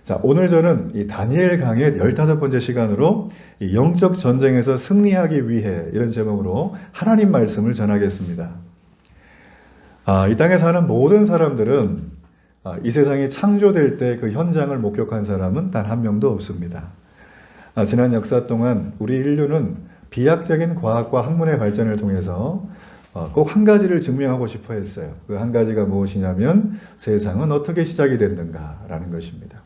자, 오늘 저는 이 다니엘 강의 15번째 시간으로 이 영적 전쟁에서 승리하기 위해 이런 제목으로 하나님 말씀을 전하겠습니다. 이 땅에 사는 모든 사람들은 이 세상이 창조될 때 그 현장을 목격한 사람은 단 한 명도 없습니다. 지난 역사 동안 우리 인류는 비약적인 과학과 학문의 발전을 통해서 꼭 한 가지를 증명하고 싶어 했어요. 그 한 가지가 무엇이냐면 세상은 어떻게 시작이 됐는가라는 것입니다.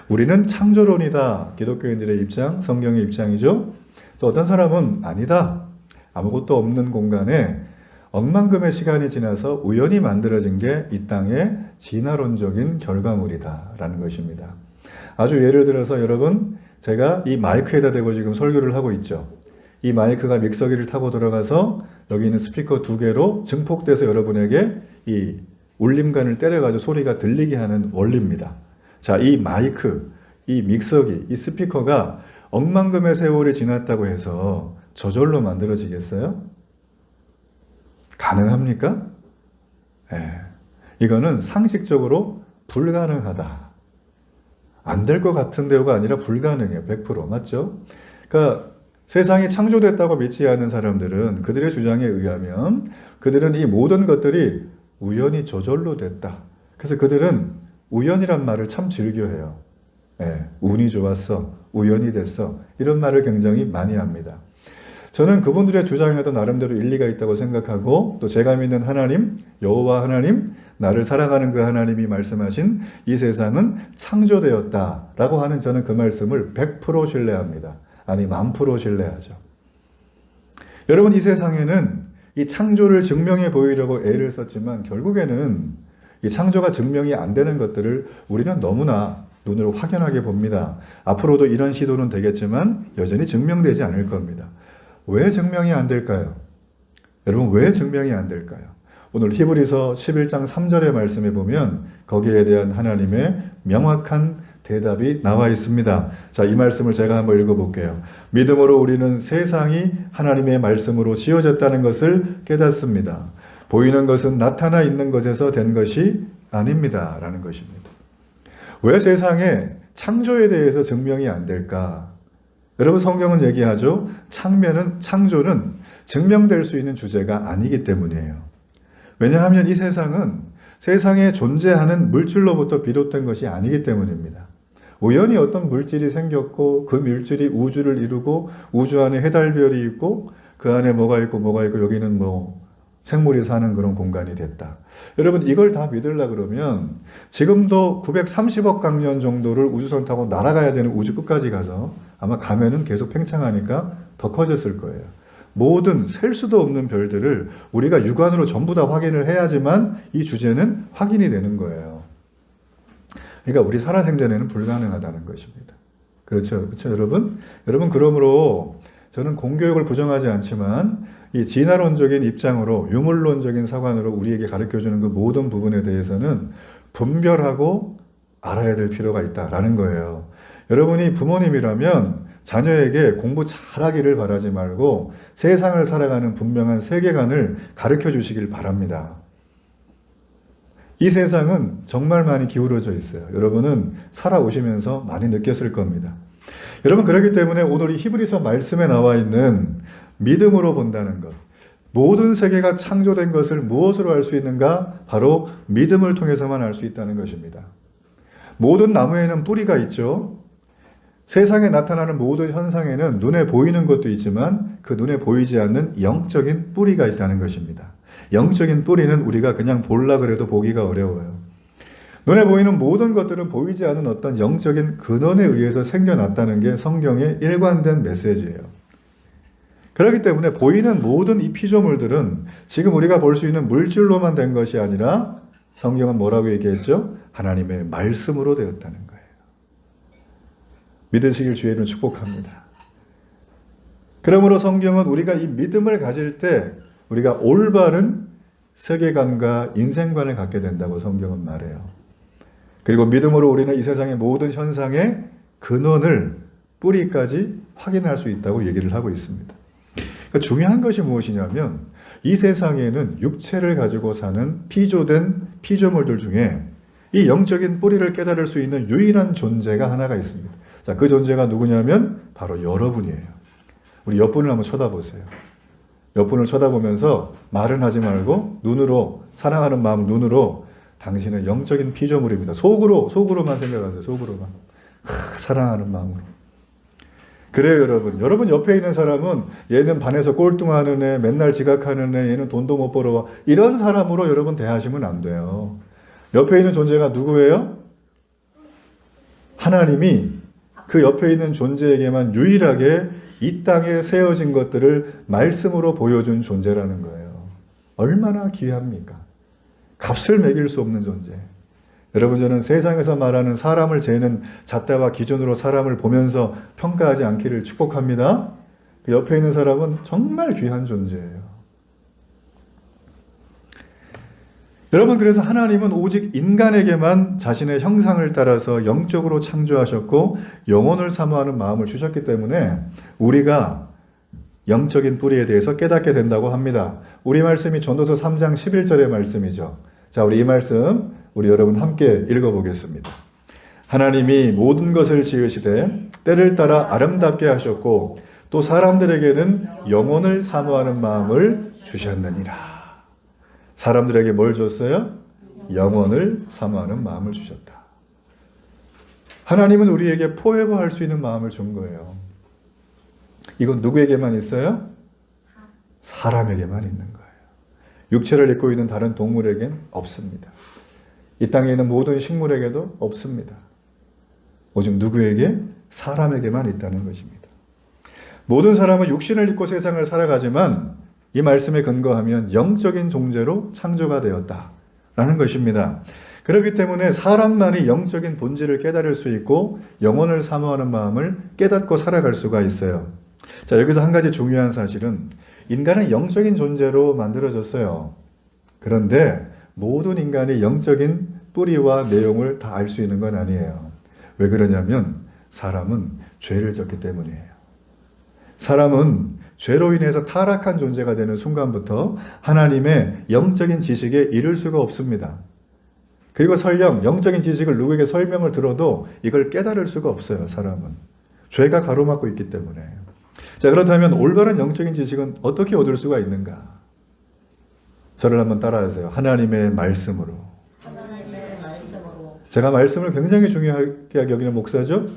우리는 창조론이다. 기독교인들의 입장, 성경의 입장이죠. 또 어떤 사람은 아니다. 아무것도 없는 공간에 억만금의 시간이 지나서 우연히 만들어진 게 이 땅의 진화론적인 결과물이다. 라는 것입니다. 아주 예를 들어서 여러분, 제가 이 마이크에다 대고 지금 설교를 하고 있죠. 이 마이크가 믹서기를 타고 들어가서 여기 있는 스피커 2개로 증폭돼서 여러분에게 이 울림관을 때려가지고 소리가 들리게 하는 원리입니다. 자, 이 마이크, 이 믹서기, 이 스피커가 억만금의 세월이 지났다고 해서 저절로 만들어지겠어요? 가능합니까? 이거는 상식적으로 불가능하다. 안 될 것 같은데요가 아니라 불가능해요. 100%. 맞죠? 그러니까 세상이 창조됐다고 믿지 않는 사람들은 그들의 주장에 의하면 그들은 이 모든 것들이 우연히 저절로 됐다. 그래서 그들은 우연이란 말을 참 즐겨해요. 운이 좋았어. 우연히 됐어. 이런 말을 굉장히 많이 합니다. 저는 그분들의 주장에도 나름대로 일리가 있다고 생각하고 또 제가 믿는 하나님, 여호와 하나님, 나를 사랑하는 그 하나님이 말씀하신 이 세상은 창조되었다라고 하는 저는 그 말씀을 100% 신뢰합니다. 아니 10,000% 신뢰하죠. 여러분, 이 세상에는 이 창조를 증명해 보이려고 애를 썼지만 결국에는 이 창조가 증명이 안 되는 것들을 우리는 너무나 눈으로 확연하게 봅니다. 앞으로도 이런 시도는 되겠지만 여전히 증명되지 않을 겁니다. 왜 증명이 안 될까요? 여러분, 왜 증명이 안 될까요? 오늘 히브리서 11장 3절의 말씀에 보면 거기에 대한 하나님의 명확한 대답이 나와 있습니다. 자, 이 말씀을 제가 한번 읽어볼게요. 믿음으로 우리는 세상이 하나님의 말씀으로 지어졌다는 것을 깨닫습니다. 보이는 것은 나타나 있는 것에서 된 것이 아닙니다. 라는 것입니다. 왜 세상에 창조에 대해서 증명이 안 될까? 여러분, 성경은 얘기하죠. 창조는 증명될 수 있는 주제가 아니기 때문이에요. 왜냐하면 이 세상은 세상에 존재하는 물질로부터 비롯된 것이 아니기 때문입니다. 우연히 어떤 물질이 생겼고 그 물질이 우주를 이루고 우주 안에 해달별이 있고 그 안에 뭐가 있고 여기는 생물이 사는 그런 공간이 됐다. 여러분, 이걸 다 믿으려고 그러면 지금도 930억 광년 정도를 우주선 타고 날아가야 되는 우주 끝까지 가서 아마 가면은 계속 팽창하니까 더 커졌을 거예요. 모든 셀 수도 없는 별들을 우리가 육안으로 전부 다 확인을 해야지만 이 주제는 확인이 되는 거예요. 그러니까 우리 살아생전에는 불가능하다는 것입니다. 그렇죠, 여러분? 여러분, 그러므로 저는 공교육을 부정하지 않지만 이 진화론적인 입장으로 유물론적인 사관으로 우리에게 가르쳐주는 그 모든 부분에 대해서는 분별하고 알아야 될 필요가 있다라는 거예요. 여러분이 부모님이라면 자녀에게 공부 잘하기를 바라지 말고 세상을 살아가는 분명한 세계관을 가르쳐 주시길 바랍니다. 이 세상은 정말 많이 기울어져 있어요. 여러분은 살아오시면서 많이 느꼈을 겁니다. 여러분, 그렇기 때문에 오늘 이 히브리서 말씀에 나와 있는 믿음으로 본다는 것, 모든 세계가 창조된 것을 무엇으로 알 수 있는가? 바로 믿음을 통해서만 알 수 있다는 것입니다. 모든 나무에는 뿌리가 있죠. 세상에 나타나는 모든 현상에는 눈에 보이는 것도 있지만 그 눈에 보이지 않는 영적인 뿌리가 있다는 것입니다. 영적인 뿌리는 우리가 그냥 보려고 해도 보기가 어려워요. 눈에 보이는 모든 것들은 보이지 않는 어떤 영적인 근원에 의해서 생겨났다는 게 성경의 일관된 메시지예요. 그렇기 때문에 보이는 모든 이 피조물들은 지금 우리가 볼 수 있는 물질로만 된 것이 아니라 성경은 뭐라고 얘기했죠? 하나님의 말씀으로 되었다는 거예요. 믿으시길 주의를 축복합니다. 그러므로 성경은 우리가 이 믿음을 가질 때 우리가 올바른 세계관과 인생관을 갖게 된다고 성경은 말해요. 그리고 믿음으로 우리는 이 세상의 모든 현상의 근원을 뿌리까지 확인할 수 있다고 얘기를 하고 있습니다. 그러니까 중요한 것이 무엇이냐면 이 세상에는 육체를 가지고 사는 피조된 피조물들 중에 이 영적인 뿌리를 깨달을 수 있는 유일한 존재가 하나가 있습니다. 자, 그 존재가 누구냐면 바로 여러분이에요. 우리 옆분을 한번 쳐다보세요. 옆분을 쳐다보면서 말은 하지 말고 눈으로, 사랑하는 마음 눈으로 당신은 영적인 피조물입니다. 속으로만 생각하세요. 속으로만. 사랑하는 마음으로. 그래요, 여러분. 여러분 옆에 있는 사람은 얘는 반에서 꼴등하는 애, 맨날 지각하는 애, 얘는 돈도 못 벌어와. 이런 사람으로 여러분 대하시면 안 돼요. 옆에 있는 존재가 누구예요? 하나님이 그 옆에 있는 존재에게만 유일하게 이 땅에 세워진 것들을 말씀으로 보여준 존재라는 거예요. 얼마나 귀합니까? 값을 매길 수 없는 존재. 여러분, 저는 세상에서 말하는 사람을 재는 잣대와 기준으로 사람을 보면서 평가하지 않기를 축복합니다. 그 옆에 있는 사람은 정말 귀한 존재예요. 여러분, 그래서 하나님은 오직 인간에게만 자신의 형상을 따라서 영적으로 창조하셨고 영혼을 사모하는 마음을 주셨기 때문에 우리가 영적인 뿌리에 대해서 깨닫게 된다고 합니다. 우리 말씀이 전도서 3장 11절의 말씀이죠. 자, 우리 이 말씀 우리 여러분 함께 읽어보겠습니다. 하나님이 모든 것을 지으시되 때를 따라 아름답게 하셨고 또 사람들에게는 영혼을 사모하는 마음을 주셨느니라. 사람들에게 뭘 줬어요? 영혼을 사모하는 마음을 주셨다. 하나님은 우리에게 포에버 할 수 있는 마음을 준 거예요. 이건 누구에게만 있어요? 사람에게만 있는 거예요. 육체를 입고 있는 다른 동물에겐 없습니다. 이 땅에 있는 모든 식물에게도 없습니다. 오직 누구에게? 사람에게만 있다는 것입니다. 모든 사람은 육신을 입고 세상을 살아가지만 이 말씀에 근거하면 영적인 존재로 창조가 되었다라는 것입니다. 그렇기 때문에 사람만이 영적인 본질을 깨달을 수 있고 영혼을 사모하는 마음을 깨닫고 살아갈 수가 있어요. 자, 여기서 한 가지 중요한 사실은 인간은 영적인 존재로 만들어졌어요. 그런데 모든 인간이 영적인 뿌리와 내용을 다 알 수 있는 건 아니에요. 왜 그러냐면 사람은 죄를 졌기 때문이에요. 사람은 죄로 인해서 타락한 존재가 되는 순간부터 하나님의 영적인 지식에 이를 수가 없습니다. 그리고 설령 영적인 지식을 누구에게 설명을 들어도 이걸 깨달을 수가 없어요. 사람은. 죄가 가로막고 있기 때문에. 자, 그렇다면 올바른 영적인 지식은 어떻게 얻을 수가 있는가? 저를 한번 따라하세요. 하나님의 말씀으로. 제가 말씀을 굉장히 중요하게 여기는 목사죠.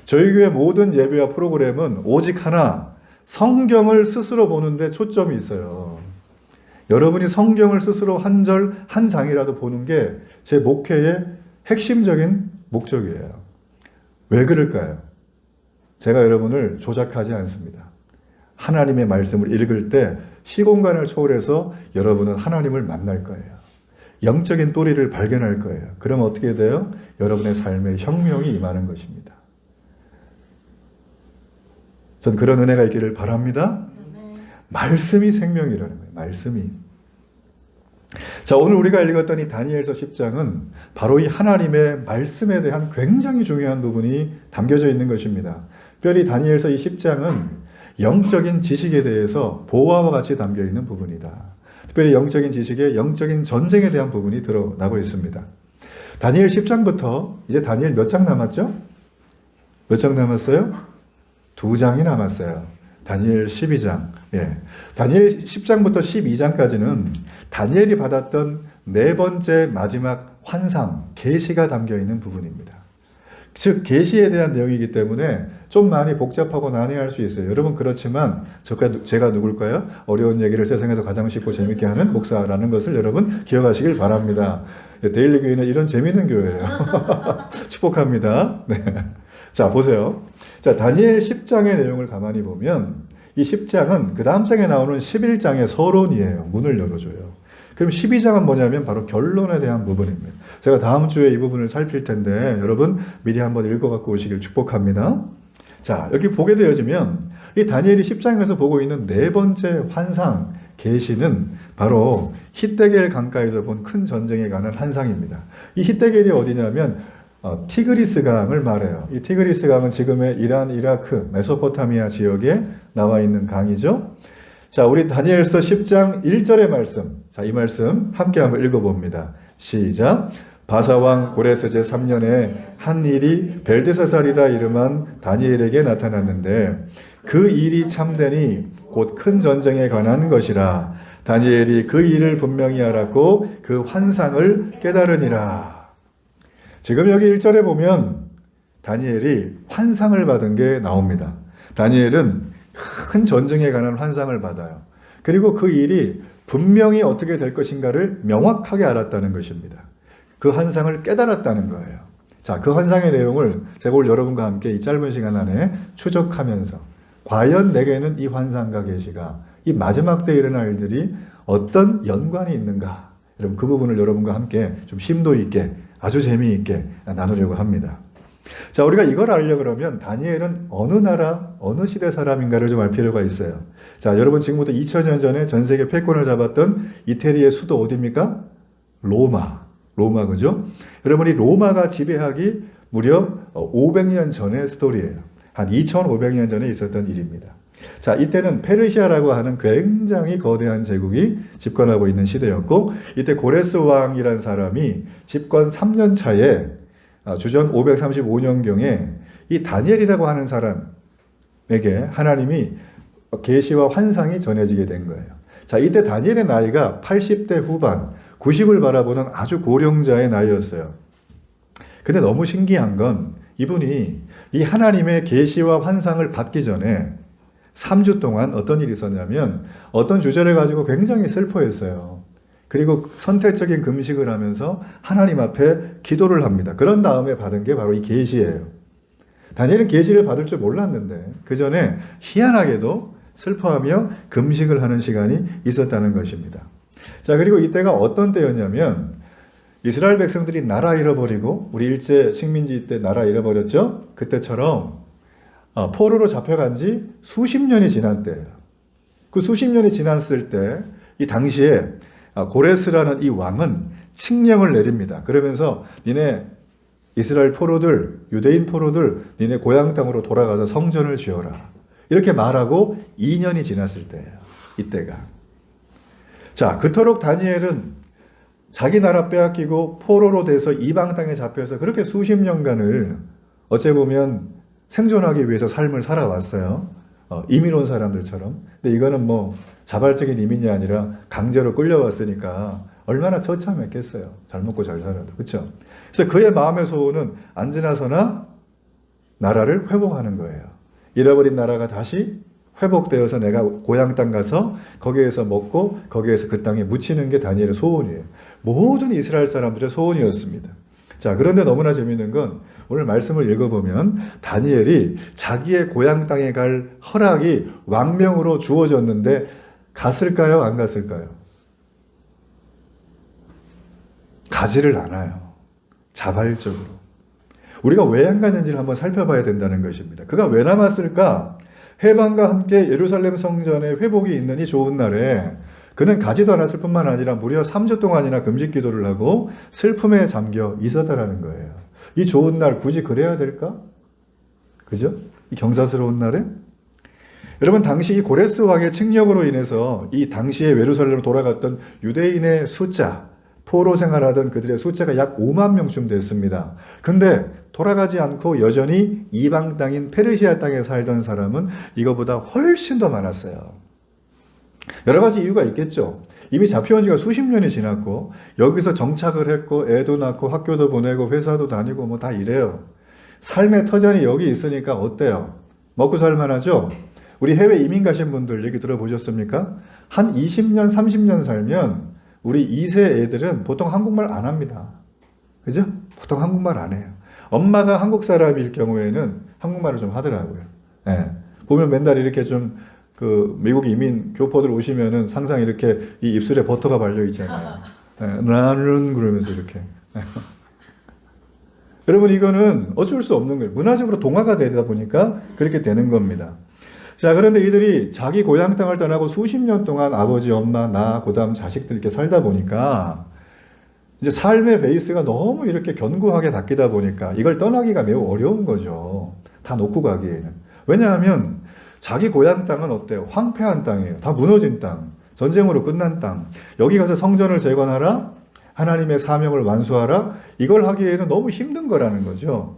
저희 교회 모든 예배와 프로그램은 오직 하나, 성경을 스스로 보는데 초점이 있어요. 여러분이 성경을 스스로 한 절, 한 장이라도 보는 게 제 목회의 핵심적인 목적이에요. 왜 그럴까요? 제가 여러분을 조작하지 않습니다. 하나님의 말씀을 읽을 때 시공간을 초월해서 여러분은 하나님을 만날 거예요. 영적인 뿌리를 발견할 거예요. 그럼 어떻게 돼요? 여러분의 삶에 혁명이 임하는 것입니다. 전 그런 은혜가 있기를 바랍니다. 말씀이 생명이라는 거예요. 말씀이. 자, 오늘 우리가 읽었던 이 다니엘서 10장은 바로 이 하나님의 말씀에 대한 굉장히 중요한 부분이 담겨져 있는 것입니다. 특별히 다니엘서 이 10장은 영적인 지식에 대해서 보화와 같이 담겨 있는 부분이다. 특별히 영적인 지식에 영적인 전쟁에 대한 부분이 드러나고 있습니다. 다니엘 10장부터 이제 다니엘 몇 장 남았죠? 몇 장 남았어요? 2장이 남았어요. 다니엘 12장. 예. 다니엘 10장부터 12장까지는 다니엘이 받았던 네 번째 마지막 환상, 계시가 담겨 있는 부분입니다. 즉 계시에 대한 내용이기 때문에 좀 많이 복잡하고 난해할 수 있어요. 여러분 그렇지만 제가 누굴까요? 어려운 얘기를 세상에서 가장 쉽고 재밌게 하는 목사라는 것을 여러분 기억하시길 바랍니다. 데일리 교회는 이런 재밌는 교회예요. 축복합니다. 네. 자, 보세요. 자, 다니엘 10장의 내용을 가만히 보면 이 10장은 그 다음 장에 나오는 11장의 서론이에요. 문을 열어줘요. 그럼 12장은 뭐냐면 바로 결론에 대한 부분입니다. 제가 다음 주에 이 부분을 살필 텐데 여러분 미리 한번 읽어갖고 오시길 축복합니다. 자, 여기 보게 되어지면 이 다니엘이 10장에서 보고 있는 네 번째 환상, 계시는 바로 히데겔 강가에서 본 큰 전쟁에 관한 환상입니다. 이 히데겔이 어디냐면 티그리스 강을 말해요. 이 티그리스 강은 지금의 이란, 이라크, 메소포타미아 지역에 나와 있는 강이죠. 자, 우리 다니엘서 10장 1절의 말씀. 자, 이 말씀 함께 한번 읽어봅니다. 시작. 바사왕 고레스 제3년에 한 일이 벨드사살이라 이름한 다니엘에게 나타났는데 그 일이 참되니 곧 큰 전쟁에 관한 것이라. 다니엘이 그 일을 분명히 알았고 그 환상을 깨달으니라. 지금 여기 1절에 보면 다니엘이 환상을 받은 게 나옵니다. 다니엘은 큰 전쟁에 관한 환상을 받아요. 그리고 그 일이 분명히 어떻게 될 것인가를 명확하게 알았다는 것입니다. 그 환상을 깨달았다는 거예요. 자, 그 환상의 내용을 제가 오늘 여러분과 함께 이 짧은 시간 안에 추적하면서 과연 내게는 이 환상과 계시가 이 마지막 때 일어날 일들이 어떤 연관이 있는가? 여러분 그 부분을 여러분과 함께 좀 심도 있게 아주 재미있게 나누려고 합니다. 자, 우리가 이걸 알려고 그러면 다니엘은 어느 나라, 어느 시대 사람인가를 좀 알 필요가 있어요. 자, 여러분 지금부터 2000년 전에 전 세계 패권을 잡았던 이태리의 수도 어디입니까? 로마, 그죠? 여러분이 로마가 지배하기 무려 500년 전의 스토리예요. 한 2500년 전에 있었던 일입니다. 자, 이때는 페르시아라고 하는 굉장히 거대한 제국이 집권하고 있는 시대였고, 이때 고레스 왕이라는 사람이 집권 3년 차에 주전 535년경에 이 다니엘이라고 하는 사람에게 하나님이 계시와 환상이 전해지게 된 거예요. 자, 이때 다니엘의 나이가 80대 후반, 90을 바라보는 아주 고령자의 나이였어요. 근데 너무 신기한 건 이분이 이 하나님의 계시와 환상을 받기 전에 3주 동안 어떤 일이 있었냐면 어떤 주제를 가지고 굉장히 슬퍼했어요. 그리고 선택적인 금식을 하면서 하나님 앞에 기도를 합니다. 그런 다음에 받은 게 바로 이 계시예요. 다니엘은 계시를 받을 줄 몰랐는데 그 전에 희한하게도 슬퍼하며 금식을 하는 시간이 있었다는 것입니다. 자, 그리고 이때가 어떤 때였냐면 이스라엘 백성들이 나라 잃어버리고 우리 일제 식민지 때 나라 잃어버렸죠? 그때처럼 포로로 잡혀간 지 수십 년이 지난 때예요. 그 수십 년이 지났을 때 이 당시에 고레스라는 이 왕은 칙령을 내립니다. 그러면서 니네 이스라엘 포로들, 유대인 포로들 니네 고향 땅으로 돌아가서 성전을 지어라. 이렇게 말하고 2년이 지났을 때예요. 이때가. 자, 그토록 다니엘은 자기 나라 빼앗기고 포로로 돼서 이방 땅에 잡혀서 그렇게 수십 년간을 어째 보면 생존하기 위해서 삶을 살아왔어요. 이민 온 사람들처럼. 근데 이거는 뭐 자발적인 이민이 아니라 강제로 끌려왔으니까 얼마나 처참했겠어요. 잘 먹고 잘 살아도. 그렇죠? 그래서 그의 마음의 소원은 안지나서나 나라를 회복하는 거예요. 잃어버린 나라가 다시 회복되어서 내가 고향 땅 가서 거기에서 먹고 거기에서 그 땅에 묻히는 게 다니엘의 소원이에요. 모든 이스라엘 사람들의 소원이었습니다. 자, 그런데 너무나 재미있는 건 오늘 말씀을 읽어보면 다니엘이 자기의 고향 땅에 갈 허락이 왕명으로 주어졌는데 갔을까요? 안 갔을까요? 가지를 않아요. 자발적으로. 우리가 왜 안 갔는지를 한번 살펴봐야 된다는 것입니다. 그가 왜 남았을까? 해방과 함께 예루살렘 성전의 회복이 있는 이 좋은 날에 그는 가지도 않았을 뿐만 아니라 무려 3주 동안이나 금식 기도를 하고 슬픔에 잠겨 있었다라는 거예요. 이 좋은 날 굳이 그래야 될까? 그죠? 이 경사스러운 날에? 여러분, 당시 이 고레스 왕의 칙령으로 인해서 이 당시에 예루살렘으로 돌아갔던 유대인의 숫자, 포로 생활하던 그들의 숫자가 약 5만 명쯤 됐습니다. 근데 돌아가지 않고 여전히 이방 땅인 페르시아 땅에 살던 사람은 이거보다 훨씬 더 많았어요. 여러 가지 이유가 있겠죠. 이미 잡혀온 지가 수십 년이 지났고 여기서 정착을 했고 애도 낳고 학교도 보내고 회사도 다니고 뭐 다 이래요. 삶의 터전이 여기 있으니까 어때요? 먹고 살만하죠? 우리 해외 이민 가신 분들 얘기 들어보셨습니까? 한 20년, 30년 살면 우리 2세 애들은 보통 한국말 안 합니다. 그죠? 보통 한국말 안 해요. 엄마가 한국 사람일 경우에는 한국말을 좀 하더라고요. 예. 보면 맨날 이렇게 좀 미국 이민 교포들 오시면은 항상 이렇게 이 입술에 버터가 발려 있잖아요. 예. 나는 그러면서 이렇게. 여러분, 이거는 어쩔 수 없는 거예요. 문화적으로 동화가 되다 보니까 그렇게 되는 겁니다. 자, 그런데 이들이 자기 고향 땅을 떠나고 수십 년 동안 아버지, 엄마, 나, 그 다음 자식들 이렇게 살다 보니까 이제 삶의 베이스가 너무 이렇게 견고하게 닦이다 보니까 이걸 떠나기가 매우 어려운 거죠. 다 놓고 가기에는. 왜냐하면 자기 고향 땅은 어때요? 황폐한 땅이에요. 다 무너진 땅. 전쟁으로 끝난 땅. 여기 가서 성전을 재건하라? 하나님의 사명을 완수하라. 이걸 하기에는 너무 힘든 거라는 거죠.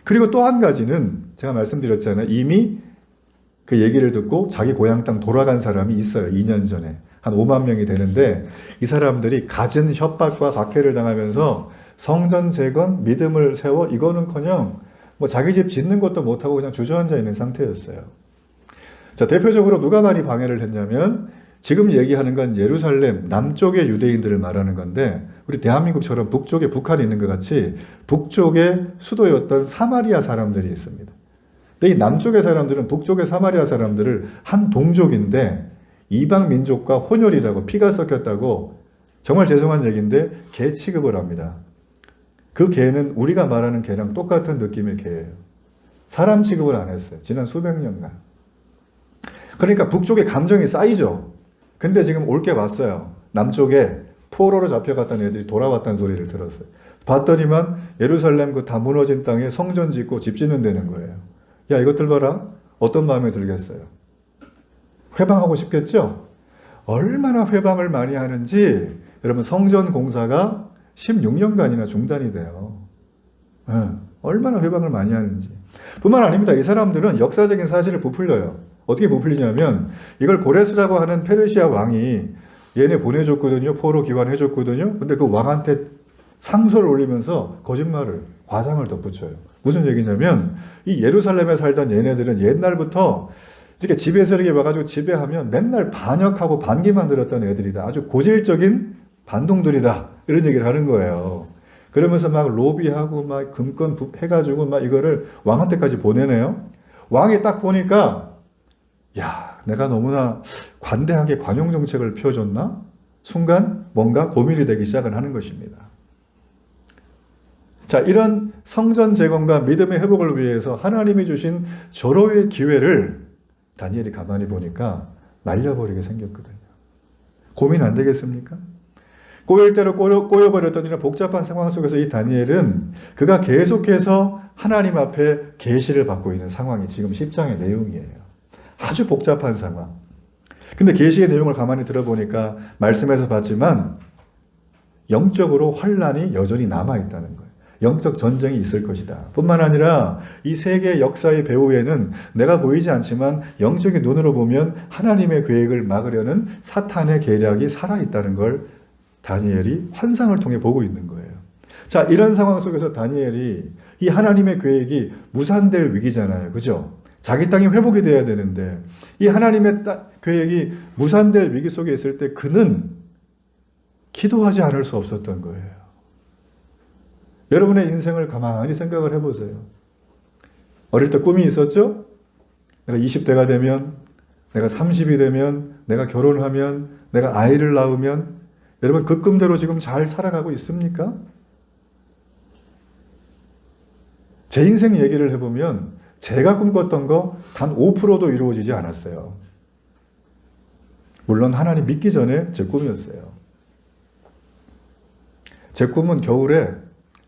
그리고 또 한 가지는 제가 말씀드렸잖아요. 이미 그 얘기를 듣고 자기 고향 땅 돌아간 사람이 있어요. 2년 전에. 한 5만 명이 되는데 이 사람들이 갖은 협박과 박해를 당하면서 성전 재건, 믿음을 세워 이거는커녕 뭐 자기 집 짓는 것도 못하고 그냥 주저앉아 있는 상태였어요. 자, 대표적으로 누가 많이 방해를 했냐면 지금 얘기하는 건 예루살렘 남쪽의 유대인들을 말하는 건데 우리 대한민국처럼 북쪽에 북한이 있는 것 같이 북쪽의 수도였던 사마리아 사람들이 있습니다. 근데 이 남쪽의 사람들은 북쪽의 사마리아 사람들을 한 동족인데 이방 민족과 혼혈이라고 피가 섞였다고 정말 죄송한 얘기인데 개 취급을 합니다. 그 개는 우리가 말하는 개랑 똑같은 느낌의 개예요. 사람 취급을 안 했어요. 지난 수백 년간. 그러니까 북쪽에 감정이 쌓이죠. 근데 지금 올 게 왔어요. 남쪽에 포로로 잡혀갔던 애들이 돌아왔다는 소리를 들었어요. 봤더니만 예루살렘 그 다 무너진 땅에 성전 짓고 집 짓는 데는 거예요. 야, 이것들 봐라. 어떤 마음이 들겠어요? 회방하고 싶겠죠? 얼마나 회방을 많이 하는지 여러분 성전 공사가 16년간이나 중단이 돼요. 얼마나 회방을 많이 하는지. 뿐만 아닙니다. 이 사람들은 역사적인 사실을 부풀려요. 어떻게 부풀리냐면 이걸 고레스라고 하는 페르시아 왕이 얘네 보내줬거든요. 포로 귀환해줬거든요. 근데 그 왕한테 상소를 올리면서 거짓말을, 과장을 덧붙여요. 무슨 얘기냐면 이 예루살렘에 살던 얘네들은 옛날부터 이렇게 집에서 이렇게 와가지고 지배하면 맨날 반역하고 반기만 들었던 애들이다. 아주 고질적인 반동들이다. 이런 얘기를 하는 거예요. 그러면서 막 로비하고 막 금권 해가지고 막 이거를 왕한테까지 보내네요. 왕이 딱 보니까 야, 내가 너무나 관대하게 관용 정책을 펴줬나? 순간 뭔가 고민이 되기 시작을 하는 것입니다. 자, 이런 성전 재건과 믿음의 회복을 위해서 하나님이 주신 절호의 기회를 다니엘이 가만히 보니까 날려버리게 생겼거든요. 고민 안 되겠습니까? 꼬일 대로 꼬여버렸던 이런 복잡한 상황 속에서 이 다니엘은 그가 계속해서 하나님 앞에 계시를 받고 있는 상황이 지금 10장의 내용이에요. 아주 복잡한 상황. 근데 계시의 내용을 가만히 들어보니까 말씀에서 봤지만 영적으로 환란이 여전히 남아있다는 거예요. 영적 전쟁이 있을 것이다. 뿐만 아니라 이 세계 역사의 배후에는 내가 보이지 않지만 영적인 눈으로 보면 하나님의 계획을 막으려는 사탄의 계략이 살아있다는 걸 다니엘이 환상을 통해 보고 있는 거예요. 자, 이런 상황 속에서 다니엘이 이 하나님의 계획이 무산될 위기잖아요. 그죠? 자기 땅이 회복이 돼야 되는데 이 하나님의 계획이 무산될 위기 속에 있을 때 그는 기도하지 않을 수 없었던 거예요. 여러분의 인생을 가만히 생각을 해보세요. 어릴 때 꿈이 있었죠? 내가 20대가 되면, 내가 30이 되면, 내가 결혼하면, 내가 아이를 낳으면 여러분 그 꿈대로 지금 잘 살아가고 있습니까? 제 인생 얘기를 해보면 제가 꿈꿨던 거 단 5%도 이루어지지 않았어요. 물론 하나님 믿기 전에 제 꿈이었어요. 제 꿈은 겨울에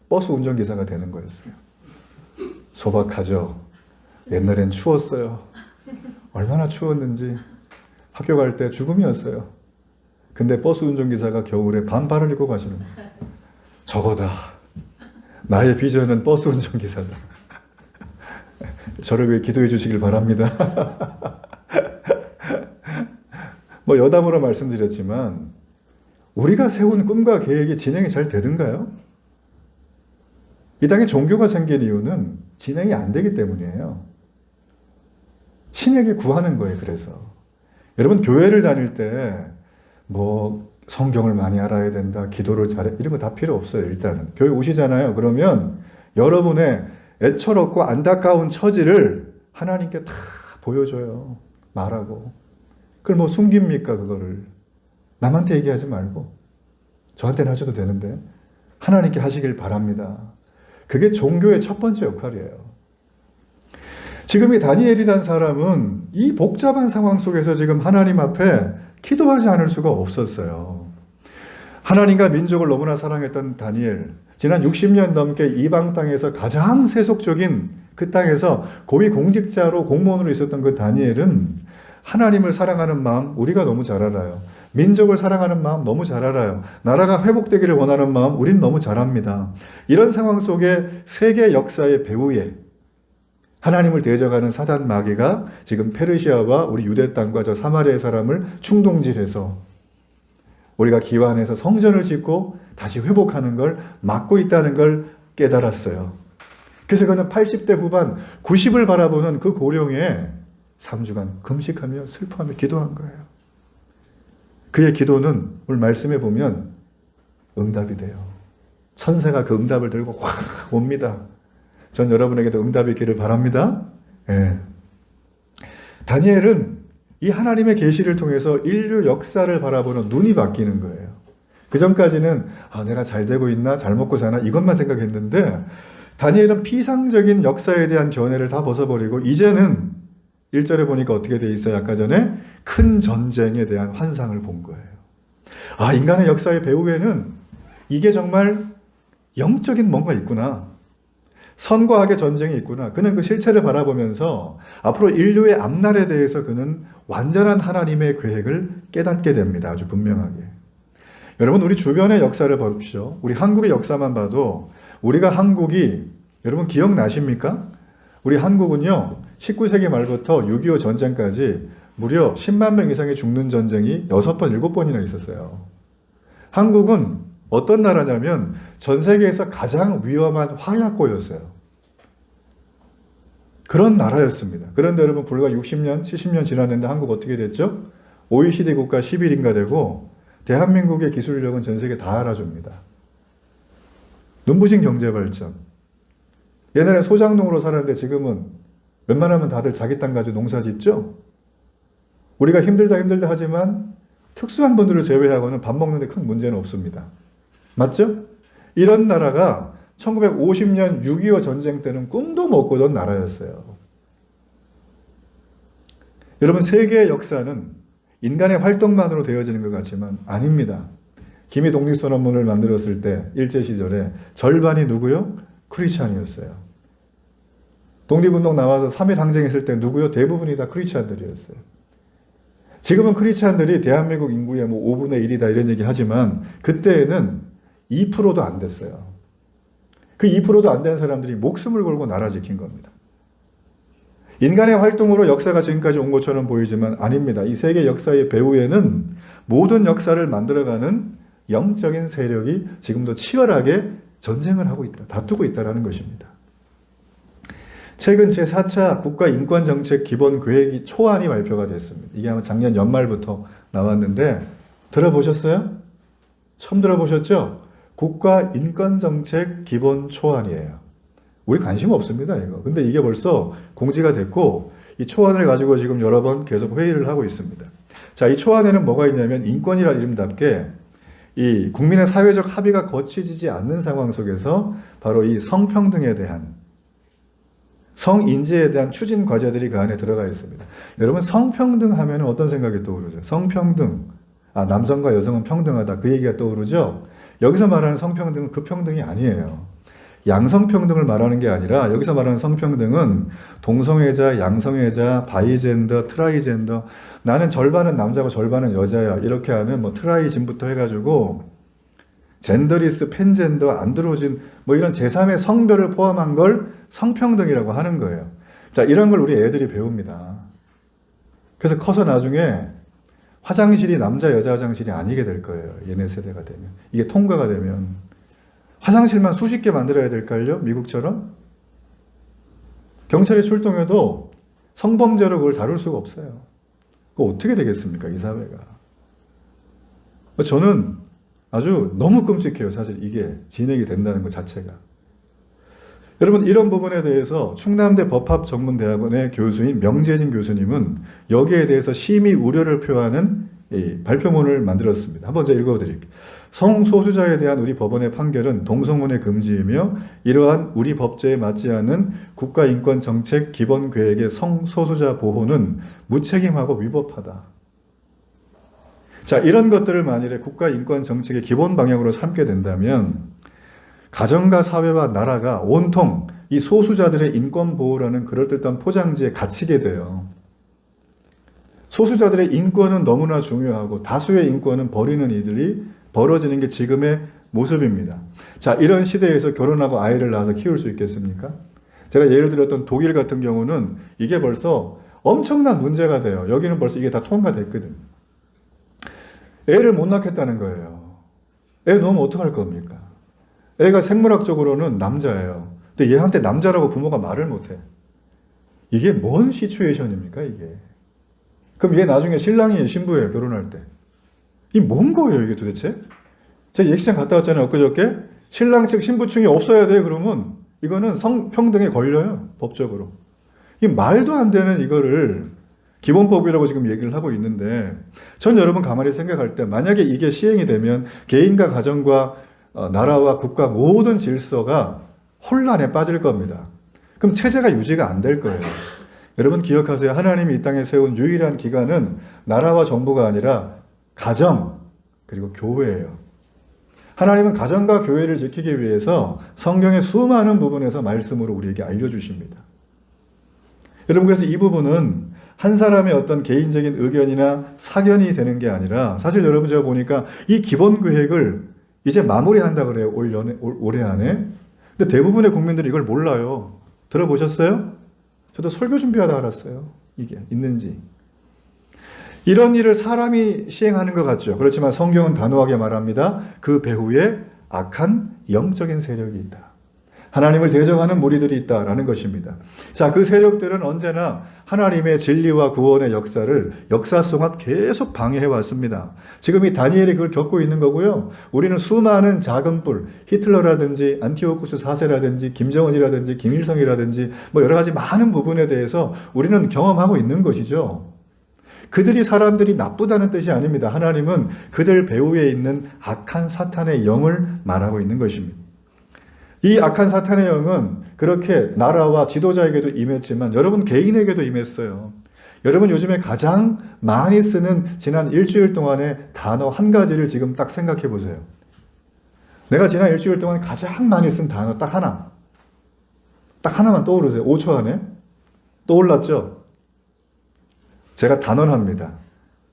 버스 운전기사가 되는 거였어요. 소박하죠. 옛날엔 추웠어요. 얼마나 추웠는지 학교 갈 때 죽음이었어요. 근데 버스 운전기사가 겨울에 반팔을 입고 가시는 거예요. 저거다. 나의 비전은 버스 운전기사다. 저를 위해 기도해 주시길 바랍니다. 뭐 여담으로 말씀드렸지만 우리가 세운 꿈과 계획이 진행이 잘 되든가요? 이 땅에 종교가 생긴 이유는 진행이 안 되기 때문이에요. 신에게 구하는 거예요. 그래서 여러분 교회를 다닐 때 뭐 성경을 많이 알아야 된다, 기도를 잘해 이런 거 다 필요 없어요. 일단은 교회 오시잖아요. 그러면 여러분의 애처롭고 안타까운 처지를 하나님께 다 보여줘요. 말하고. 그걸 뭐 숨깁니까? 그거를 남한테 얘기하지 말고 저한테는 하셔도 되는데 하나님께 하시길 바랍니다. 그게 종교의 첫 번째 역할이에요. 지금 이 다니엘이라는 사람은 이 복잡한 상황 속에서 지금 하나님 앞에 기도하지 않을 수가 없었어요. 하나님과 민족을 너무나 사랑했던 다니엘, 지난 60년 넘게 이방 땅에서 가장 세속적인 그 땅에서 고위 공직자로 공무원으로 있었던 그 다니엘은 하나님을 사랑하는 마음 우리가 너무 잘 알아요. 민족을 사랑하는 마음 너무 잘 알아요. 나라가 회복되기를 원하는 마음 우린 너무 잘 압니다. 이런 상황 속에 세계 역사의 배후에 하나님을 대적하는 사단 마귀가 지금 페르시아와 우리 유대 땅과 저 사마리아의 사람을 충동질해서 우리가 기환해서 성전을 짓고 다시 회복하는 걸 막고 있다는 걸 깨달았어요. 그래서 그는 80대 후반 90을 바라보는 그 고령에 3주간 금식하며 슬퍼하며 기도한 거예요. 그의 기도는 오늘 말씀에 보면 응답이 돼요. 천사가 그 응답을 들고 확 옵니다. 전 여러분에게도 응답이 있기를 바랍니다. 예. 다니엘은 이 하나님의 계시를 통해서 인류 역사를 바라보는 눈이 바뀌는 거예요. 그 전까지는 내가 잘 되고 있나 잘 먹고 사나 이것만 생각했는데 다니엘은 피상적인 역사에 대한 견해를 다 벗어버리고 이제는 1절에 보니까 어떻게 돼 있어요? 아까 전에 큰 전쟁에 대한 환상을 본 거예요. 인간의 역사의 배후에는 이게 정말 영적인 뭔가 있구나. 선과 악의 전쟁이 있구나. 그는 그 실체를 바라보면서 앞으로 인류의 앞날에 대해서 그는 완전한 하나님의 계획을 깨닫게 됩니다. 아주 분명하게. 여러분 우리 주변의 역사를 보십시오. 우리 한국의 역사만 봐도 우리가 한국이 여러분 기억나십니까? 우리 한국은요 19세기 말부터 6.25 전쟁까지 무려 10만 명 이상이 죽는 전쟁이 6번, 7번이나 있었어요. 한국은 어떤 나라냐면 전 세계에서 가장 위험한 화약고였어요. 그런 나라였습니다. 그런데 여러분 불과 60년, 70년 지났는데 한국 어떻게 됐죠? OECD 국가 10위인가 되고 대한민국의 기술력은 전 세계 다 알아줍니다. 눈부신 경제발전. 옛날엔 소장농으로 살았는데 지금은 웬만하면 다들 자기 땅 가지고 농사 짓죠? 우리가 힘들다 하지만 특수한 분들을 제외하고는 밥 먹는데 큰 문제는 없습니다. 맞죠? 이런 나라가 1950년 6.25 전쟁 때는 꿈도 못 꾸던 나라였어요. 여러분 세계의 역사는 인간의 활동만으로 되어지는 것 같지만 아닙니다. 김이 독립선언문을 만들었을 때 일제시절에 절반이 누구요? 크리스찬이었어요. 독립운동 나와서 3.1 항쟁했을 때 누구요? 대부분이 다 크리스찬들이었어요. 지금은 크리스찬들이 대한민국 인구의 5분의 1이다 이런 얘기 하지만 그때에는 2%도 안 됐어요. 그 2%도 안 된 사람들이 목숨을 걸고 나라 지킨 겁니다. 인간의 활동으로 역사가 지금까지 온 것처럼 보이지만 아닙니다. 이 세계 역사의 배후에는 모든 역사를 만들어가는 영적인 세력이 지금도 치열하게 전쟁을 하고 있다, 다투고 있다는 것입니다. 최근 제4차 국가인권정책 기본계획이 초안이 발표가 됐습니다. 이게 아마 작년 연말부터 나왔는데 들어보셨어요? 처음 들어보셨죠? 국가인권정책 기본 초안이에요. 우리 관심 없습니다, 이거. 근데 이게 벌써 공지가 됐고, 이 초안을 가지고 지금 여러 번 계속 회의를 하고 있습니다. 자, 이 초안에는 뭐가 있냐면, 인권이라 이름답게, 이 국민의 사회적 합의가 거치지지 않는 상황 속에서 바로 이 성평등에 대한, 성인지에 대한 추진 과제들이 그 안에 들어가 있습니다. 여러분, 성평등 하면 어떤 생각이 떠오르죠? 성평등. 남성과 여성은 평등하다. 그 얘기가 떠오르죠? 여기서 말하는 성평등은 그 평등이 아니에요. 양성평등을 말하는 게 아니라 여기서 말하는 성평등은 동성애자, 양성애자, 바이젠더, 트라이젠더 나는 절반은 남자고 절반은 여자야 이렇게 하는 트라이진부터 해가지고 젠더리스, 팬젠더, 안드로진 이런 제3의 성별을 포함한 걸 성평등이라고 하는 거예요. 자, 이런 걸 우리 애들이 배웁니다. 그래서 커서 나중에 화장실이 남자 여자 화장실이 아니게 될 거예요. 얘네 세대가 되면. 이게 통과가 되면. 화장실만 수십 개 만들어야 될걸요? 미국처럼? 경찰이 출동해도 성범죄로 그걸 다룰 수가 없어요. 그거 어떻게 되겠습니까? 이 사회가. 저는 아주 너무 끔찍해요. 사실 이게 진행이 된다는 것 자체가. 여러분 이런 부분에 대해서 충남대 법학전문대학원의 교수인 명재진 교수님은 여기에 대해서 심히 우려를 표하는 발표문을 만들었습니다. 한번 제가 읽어드릴게요. 성소수자에 대한 우리 법원의 판결은 동성혼의 금지이며 이러한 우리 법제에 맞지 않은 국가인권정책 기본계획의 성소수자 보호는 무책임하고 위법하다. 자, 이런 것들을 만일에 국가인권정책의 기본 방향으로 삼게 된다면 가정과 사회와 나라가 온통 이 소수자들의 인권보호라는 그럴듯한 포장지에 갇히게 돼요. 소수자들의 인권은 너무나 중요하고 다수의 인권은 버리는 일들이 벌어지는 게 지금의 모습입니다. 자, 이런 시대에서 결혼하고 아이를 낳아서 키울 수 있겠습니까? 제가 예를 들었던 독일 같은 경우는 이게 벌써 엄청난 문제가 돼요. 여기는 벌써 이게 다 통과됐거든. 애를 못 낳겠다는 거예요. 애 놓으면 어떡할 겁니까? 애가 생물학적으로는 남자예요. 근데 얘한테 남자라고 부모가 말을 못해. 이게 뭔 시츄에이션입니까, 이게? 그럼 얘 나중에 신랑이 신부예요, 결혼할 때. 이 뭔 거예요, 이게 도대체? 제가 예식장 갔다 왔잖아요, 엊그저께. 신랑 측 신부 측이 없어야 돼, 그러면 이거는 성평등에 걸려요, 법적으로. 이 말도 안 되는 이거를 기본법이라고 지금 얘기를 하고 있는데, 전 여러분 가만히 생각할 때 만약에 이게 시행이 되면 개인과 가정과 나라와 국가 모든 질서가 혼란에 빠질 겁니다. 그럼 체제가 유지가 안 될 거예요. 여러분 기억하세요. 하나님이 이 땅에 세운 유일한 기관은 나라와 정부가 아니라 가정 그리고 교회예요. 하나님은 가정과 교회를 지키기 위해서 성경의 수많은 부분에서 말씀으로 우리에게 알려주십니다. 여러분 그래서 이 부분은 한 사람의 어떤 개인적인 의견이나 사견이 되는 게 아니라 사실 여러분 제가 보니까 이 기본 계획을 이제 마무리한다 그래요. 올해 안에. 근데 대부분의 국민들이 이걸 몰라요. 들어보셨어요? 저도 설교 준비하다 알았어요. 이게 있는지. 이런 일을 사람이 시행하는 것 같죠. 그렇지만 성경은 단호하게 말합니다. 그 배후에 악한 영적인 세력이 있다. 하나님을 대적하는 무리들이 있다라는 것입니다. 자, 그 세력들은 언제나 하나님의 진리와 구원의 역사를 역사 동안 계속 방해해 왔습니다. 지금 이 다니엘이 그걸 겪고 있는 거고요. 우리는 수많은 작은 뿔, 히틀러라든지 안티오쿠스 4세라든지 김정은이라든지 김일성이라든지 뭐 여러 가지 많은 부분에 대해서 우리는 경험하고 있는 것이죠. 그들이 사람들이 나쁘다는 뜻이 아닙니다. 하나님은 그들 배후에 있는 악한 사탄의 영을 말하고 있는 것입니다. 이 악한 사탄의 영은 그렇게 나라와 지도자에게도 임했지만 여러분 개인에게도 임했어요. 여러분 요즘에 가장 많이 쓰는 지난 일주일 동안의 단어 한 가지를 지금 딱 생각해 보세요. 내가 지난 일주일 동안 가장 많이 쓴 단어 딱 하나. 딱 하나만 떠오르세요. 5초 안에. 떠올랐죠? 제가 단언합니다.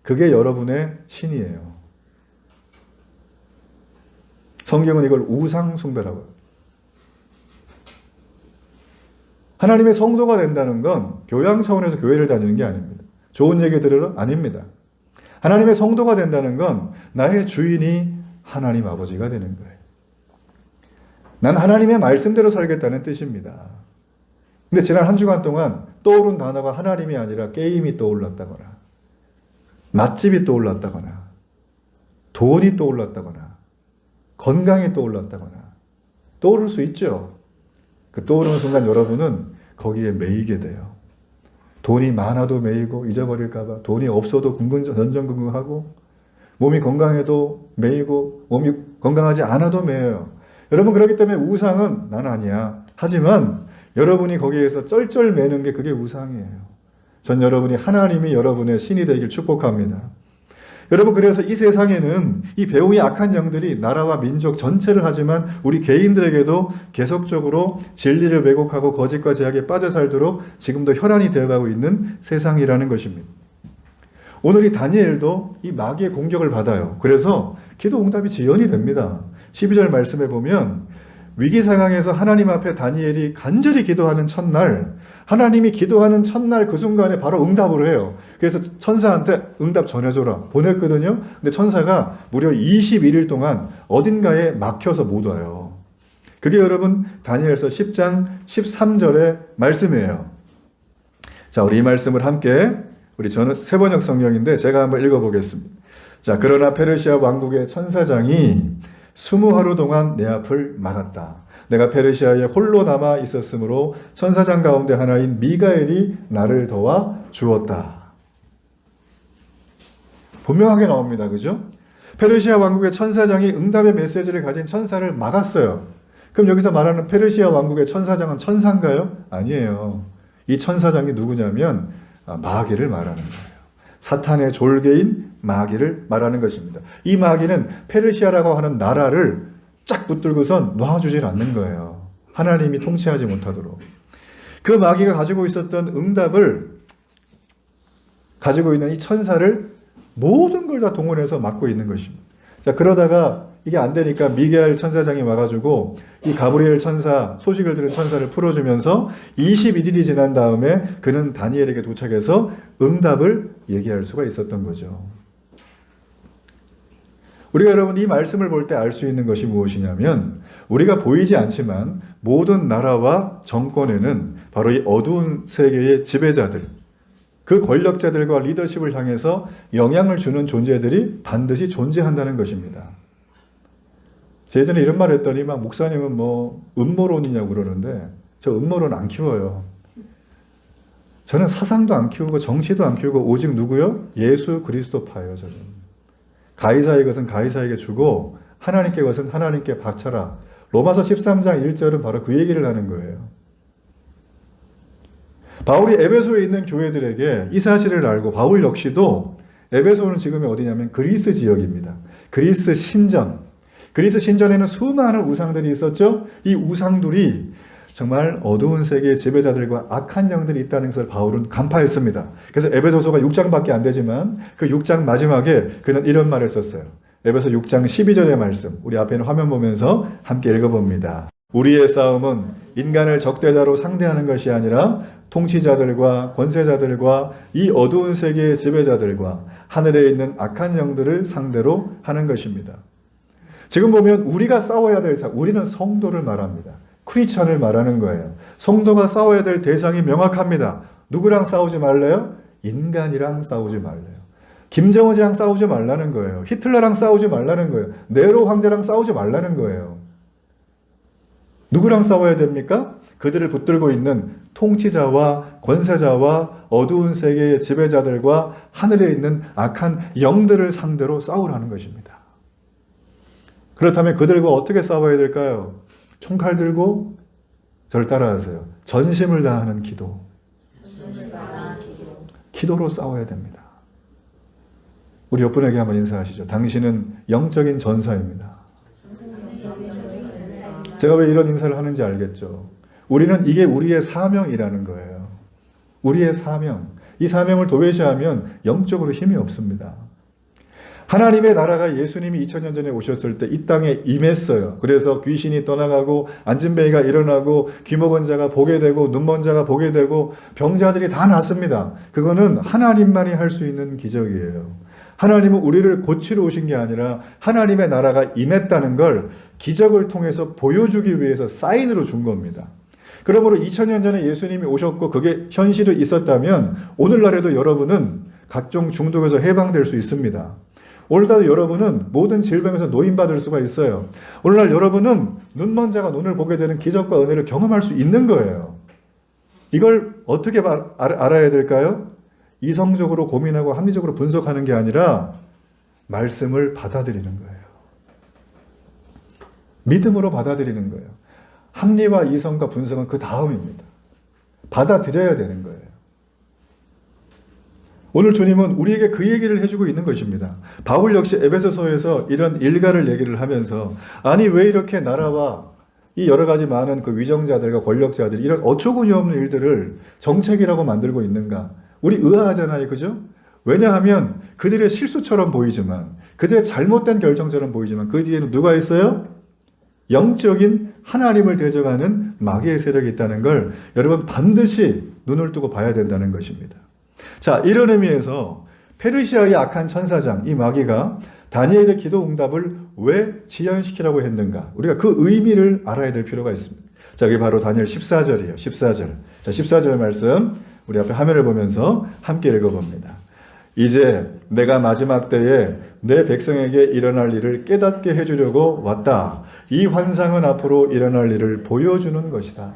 그게 여러분의 신이에요. 성경은 이걸 우상숭배라고 해요. 하나님의 성도가 된다는 건 교양 차원에서 교회를 다니는 게 아닙니다. 좋은 얘기 들으러? 아닙니다. 하나님의 성도가 된다는 건 나의 주인이 하나님 아버지가 되는 거예요. 난 하나님의 말씀대로 살겠다는 뜻입니다. 근데 지난 한 주간 동안 떠오른 단어가 하나님이 아니라 게임이 떠올랐다거나 맛집이 떠올랐다거나 돈이 떠올랐다거나 건강이 떠올랐다거나 떠오를 수 있죠. 그 떠오르는 순간 여러분은 거기에 매이게 돼요. 돈이 많아도 매이고 잊어버릴까봐 돈이 없어도 전전긍긍하고 몸이 건강해도 매이고 몸이 건강하지 않아도 매여요. 여러분 그렇기 때문에 우상은 난 아니야. 하지만 여러분이 거기에서 쩔쩔 매는 게 그게 우상이에요. 전 여러분이 하나님이 여러분의 신이 되길 축복합니다. 여러분 그래서 이 세상에는 이 배후의 악한 영들이 나라와 민족 전체를 하지만 우리 개인들에게도 계속적으로 진리를 왜곡하고 거짓과 제약에 빠져 살도록 지금도 혈안이 되어가고 있는 세상이라는 것입니다. 오늘 이 다니엘도 이 마귀의 공격을 받아요. 그래서 기도 응답이 지연이 됩니다. 12절 말씀에 보면 위기 상황에서 하나님 앞에 다니엘이 간절히 기도하는 첫날, 하나님이 기도하는 첫날 그 순간에 바로 응답을 해요. 그래서 천사한테 응답 전해줘라 보냈거든요. 근데 천사가 무려 21일 동안 어딘가에 막혀서 못 와요. 그게 여러분 다니엘서 10장 13절의 말씀이에요. 자, 우리 이 말씀을 함께 저는 새번역 성경인데 제가 한번 읽어보겠습니다. 자, 그러나 페르시아 왕국의 천사장이 20하루 동안 내 앞을 막았다. 내가 페르시아에 홀로 남아 있었으므로 천사장 가운데 하나인 미가엘이 나를 도와 주었다. 분명하게 나옵니다. 그죠? 페르시아 왕국의 천사장이 응답의 메시지를 가진 천사를 막았어요. 그럼 여기서 말하는 페르시아 왕국의 천사장은 천사인가요? 아니에요. 이 천사장이 누구냐면 마귀를 말하는 거예요. 사탄의 졸개인 마귀를 말하는 것입니다. 이 마귀는 페르시아라고 하는 나라를 쫙 붙들고선 놔주질 않는 거예요. 하나님이 통치하지 못하도록. 그 마귀가 가지고 있었던 응답을 가지고 있는 이 천사를 모든 걸 다 동원해서 막고 있는 것입니다. 자, 그러다가 이게 안 되니까 미게알 천사장이 와가지고 이 가브리엘 천사, 소식을 들은 천사를 풀어주면서 21일이 지난 다음에 그는 다니엘에게 도착해서 응답을 얘기할 수가 있었던 거죠. 우리가 여러분 이 말씀을 볼 때 알 수 있는 것이 무엇이냐면 우리가 보이지 않지만 모든 나라와 정권에는 바로 이 어두운 세계의 지배자들, 그 권력자들과 리더십을 향해서 영향을 주는 존재들이 반드시 존재한다는 것입니다. 예전에 이런 말 했더니 막 목사님은 뭐 음모론이냐고 그러는데 저 음모론 안 키워요. 저는 사상도 안 키우고 정치도 안 키우고 오직 누구요? 예수 그리스도파예요. 저는. 가이사의 것은 가이사에게 주고 하나님께 것은 하나님께 바쳐라. 로마서 13장 1절은 바로 그 얘기를 하는 거예요. 바울이 에베소에 있는 교회들에게 이 사실을 알고 바울 역시도 에베소는 지금이 어디냐면 그리스 지역입니다. 그리스 신전. 그리스 신전에는 수많은 우상들이 있었죠. 이 우상들이 정말 어두운 세계의 지배자들과 악한 영들이 있다는 것을 바울은 간파했습니다. 그래서 에베소서가 6장밖에 안 되지만 그 6장 마지막에 그는 이런 말을 썼어요. 에베소 6장 12절의 말씀. 우리 앞에 있는 화면 보면서 함께 읽어봅니다. 우리의 싸움은 인간을 적대자로 상대하는 것이 아니라 통치자들과 권세자들과 이 어두운 세계의 지배자들과 하늘에 있는 악한 영들을 상대로 하는 것입니다. 지금 보면 우리가 싸워야 될 우리는 성도를 말합니다. 크리스천을 말하는 거예요. 성도가 싸워야 될 대상이 명확합니다. 누구랑 싸우지 말래요? 인간이랑 싸우지 말래요. 김정은이랑 싸우지 말라는 거예요. 히틀러랑 싸우지 말라는 거예요. 네로 황제랑 싸우지 말라는 거예요. 누구랑 싸워야 됩니까? 그들을 붙들고 있는 통치자와 권세자와 어두운 세계의 지배자들과 하늘에 있는 악한 영들을 상대로 싸우라는 것입니다. 그렇다면 그들과 어떻게 싸워야 될까요? 총칼 들고 저를 따라하세요. 전심을 다하는 기도. 기도로 싸워야 됩니다. 우리 옆분에게 한번 인사하시죠. 당신은 영적인 전사입니다. 제가 왜 이런 인사를 하는지 알겠죠? 우리는 이게 우리의 사명이라는 거예요. 우리의 사명. 이 사명을 도외시하면 영적으로 힘이 없습니다. 하나님의 나라가 예수님이 2000년 전에 오셨을 때 이 땅에 임했어요. 그래서 귀신이 떠나가고 안진뱅이가 일어나고 귀먹은 자가 보게 되고 눈먼 자가 보게 되고 병자들이 다 낫습니다. 그거는 하나님만이 할 수 있는 기적이에요. 하나님은 우리를 고치러 오신 게 아니라 하나님의 나라가 임했다는 걸 기적을 통해서 보여주기 위해서 사인으로 준 겁니다. 그러므로 2000년 전에 예수님이 오셨고 그게 현실이 있었다면 오늘날에도 여러분은 각종 중독에서 해방될 수 있습니다. 오늘날도 여러분은 모든 질병에서 노인받을 수가 있어요. 오늘날 여러분은 눈먼 자가 눈을 보게 되는 기적과 은혜를 경험할 수 있는 거예요. 이걸 어떻게 알아야 될까요? 이성적으로 고민하고 합리적으로 분석하는 게 아니라 말씀을 받아들이는 거예요. 믿음으로 받아들이는 거예요. 합리와 이성과 분석은 그 다음입니다. 받아들여야 되는 거예요. 오늘 주님은 우리에게 그 얘기를 해주고 있는 것입니다. 바울 역시 에베소서에서 이런 일가를 얘기를 하면서 아니 왜 이렇게 나라와 이 여러 가지 많은 그 위정자들과 권력자들이 이런 어처구니 없는 일들을 정책이라고 만들고 있는가? 우리 의아하잖아요. 그죠? 왜냐하면 그들의 실수처럼 보이지만 그들의 잘못된 결정처럼 보이지만 그 뒤에는 누가 있어요? 영적인 하나님을 대적하는 마귀의 세력이 있다는 걸 여러분 반드시 눈을 뜨고 봐야 된다는 것입니다. 자, 이런 의미에서 페르시아의 악한 천사장 이 마귀가 다니엘의 기도 응답을 왜 지연시키라고 했는가? 우리가 그 의미를 알아야 될 필요가 있습니다. 자, 여기 바로 다니엘 14절이에요. 14절. 자, 14절 말씀 우리 앞에 화면을 보면서 함께 읽어봅니다. 이제 내가 마지막 때에 내 백성에게 일어날 일을 깨닫게 해주려고 왔다. 이 환상은 앞으로 일어날 일을 보여주는 것이다.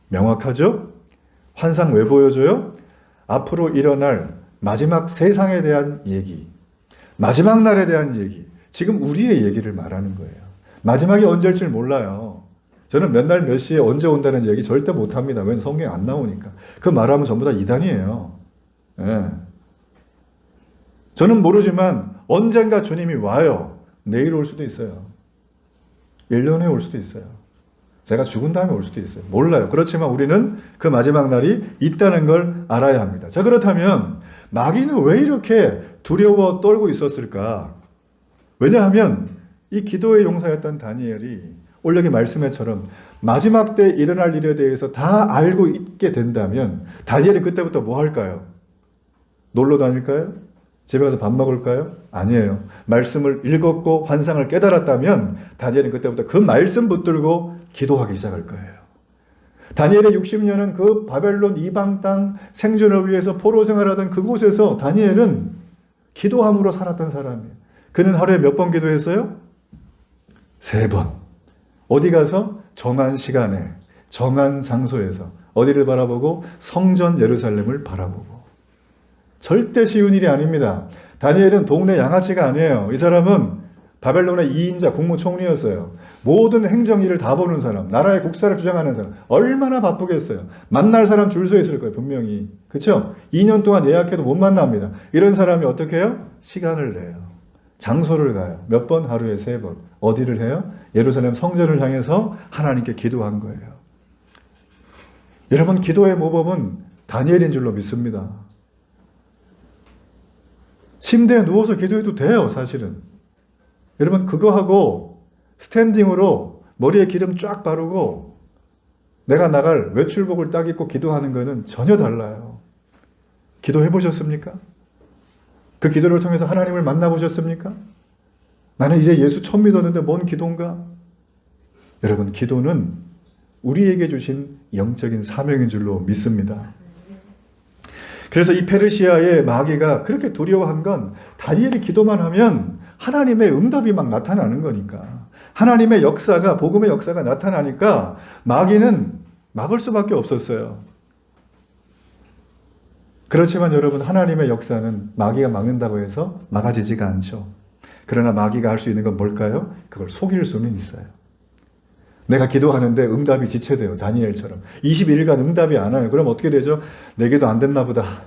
명확하죠? 환상 왜 보여줘요? 앞으로 일어날 마지막 세상에 대한 얘기, 마지막 날에 대한 얘기, 지금 우리의 얘기를 말하는 거예요. 마지막이 언제일 줄 몰라요. 저는 몇 날 몇 시에 언제 온다는 얘기 절대 못합니다. 왜냐하면 성경에 안 나오니까. 그 말하면 전부 다 이단이에요. 예. 저는 모르지만 언젠가 주님이 와요. 내일 올 수도 있어요. 1년 후에 올 수도 있어요. 제가 죽은 다음에 올 수도 있어요. 몰라요. 그렇지만 우리는 그 마지막 날이 있다는 걸 알아야 합니다. 자, 그렇다면 마귀는 왜 이렇게 두려워 떨고 있었을까? 왜냐하면 이 기도의 용사였던 다니엘이 오늘 여기 말씀에처럼 마지막 때 일어날 일에 대해서 다 알고 있게 된다면 다니엘이 그때부터 뭐 할까요? 놀러 다닐까요? 집에 가서 밥 먹을까요? 아니에요. 말씀을 읽었고 환상을 깨달았다면 다니엘은 그때부터 그 말씀 붙들고 기도하기 시작할 거예요. 다니엘의 60년은 그 바벨론 이방 땅 생존을 위해서 포로 생활하던 그곳에서 다니엘은 기도함으로 살았던 사람이에요. 그는 하루에 몇 번 기도했어요? 3번. 어디 가서? 정한 시간에, 정한 장소에서. 어디를 바라보고? 성전 예루살렘을 바라보고. 절대 쉬운 일이 아닙니다. 다니엘은 동네 양아치가 아니에요. 이 사람은 바벨론의 2인자 국무총리였어요. 모든 행정일을 다 보는 사람, 나라의 국사를 주장하는 사람. 얼마나 바쁘겠어요. 만날 사람 줄 서 있을 거예요, 분명히. 그렇죠? 2년 동안 예약해도 못 만납니다. 이런 사람이 어떻게 해요? 시간을 내요. 장소를 가요. 몇 번? 하루에 3번. 어디를 해요? 예루살렘 성전을 향해서 하나님께 기도한 거예요. 여러분, 기도의 모범은 다니엘인 줄로 믿습니다. 침대에 누워서 기도해도 돼요, 사실은. 여러분, 그거 하고 스탠딩으로 머리에 기름 쫙 바르고 내가 나갈 외출복을 딱 입고 기도하는 거는 전혀 달라요. 기도해 보셨습니까? 그 기도를 통해서 하나님을 만나보셨습니까? 나는 이제 예수 처음 믿었는데 뭔 기도인가? 여러분, 기도는 우리에게 주신 영적인 사명인 줄로 믿습니다. 그래서 이 페르시아의 마귀가 그렇게 두려워한 건 다니엘이 기도만 하면 하나님의 응답이 막 나타나는 거니까. 하나님의 역사가, 복음의 역사가 나타나니까 마귀는 막을 수밖에 없었어요. 그렇지만 여러분, 하나님의 역사는 마귀가 막는다고 해서 막아지지가 않죠. 그러나 마귀가 할 수 있는 건 뭘까요? 그걸 속일 수는 있어요. 내가 기도하는데 응답이 지체돼요. 다니엘처럼. 21일간 응답이 안 와요. 그럼 어떻게 되죠? 내 기도 안 됐나 보다.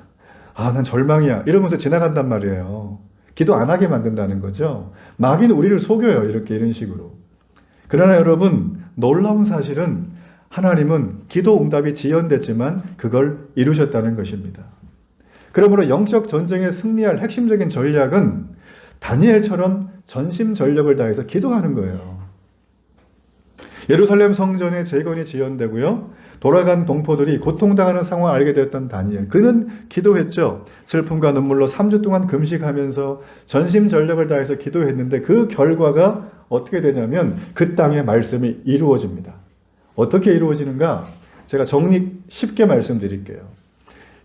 아, 난 절망이야. 이러면서 지나간단 말이에요. 기도 안 하게 만든다는 거죠. 마귀는 우리를 속여요. 이런 식으로. 그러나 여러분, 놀라운 사실은 하나님은 기도 응답이 지연됐지만 그걸 이루셨다는 것입니다. 그러므로 영적 전쟁에 승리할 핵심적인 전략은 다니엘처럼 전심전력을 다해서 기도하는 거예요. 예루살렘 성전의 재건이 지연되고요. 돌아간 동포들이 고통당하는 상황을 알게 되었던 다니엘. 그는 기도했죠. 슬픔과 눈물로 3주 동안 금식하면서 전심전력을 다해서 기도했는데 그 결과가 어떻게 되냐면 그 땅의 말씀이 이루어집니다. 어떻게 이루어지는가? 제가 정리 쉽게 말씀드릴게요.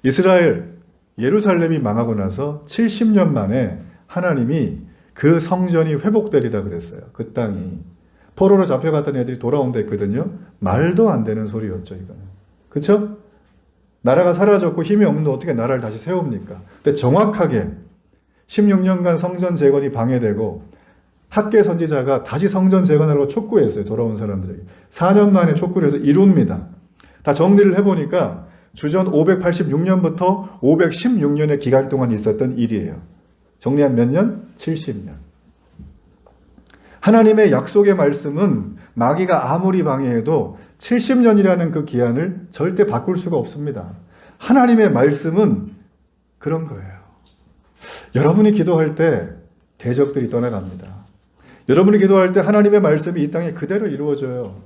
이스라엘, 예루살렘이 망하고 나서 70년 만에 하나님이 그 성전이 회복되리라 그랬어요. 그 땅이. 포로로 잡혀갔던 애들이 돌아온다 했거든요. 말도 안 되는 소리였죠, 이거는. 그쵸? 나라가 사라졌고 힘이 없는데 어떻게 나라를 다시 세웁니까? 근데 정확하게 16년간 성전 재건이 방해되고 학계 선지자가 다시 성전 재건하라고 촉구했어요. 돌아온 사람들에게. 4년 만에 촉구를 해서 이룹니다. 다 정리를 해보니까 주전 586년부터 516년의 기간 동안 있었던 일이에요. 정리한 몇 년? 70년. 하나님의 약속의 말씀은 마귀가 아무리 방해해도 70년이라는 그 기한을 절대 바꿀 수가 없습니다. 하나님의 말씀은 그런 거예요. 여러분이 기도할 때 대적들이 떠나갑니다. 여러분이 기도할 때 하나님의 말씀이 이 땅에 그대로 이루어져요.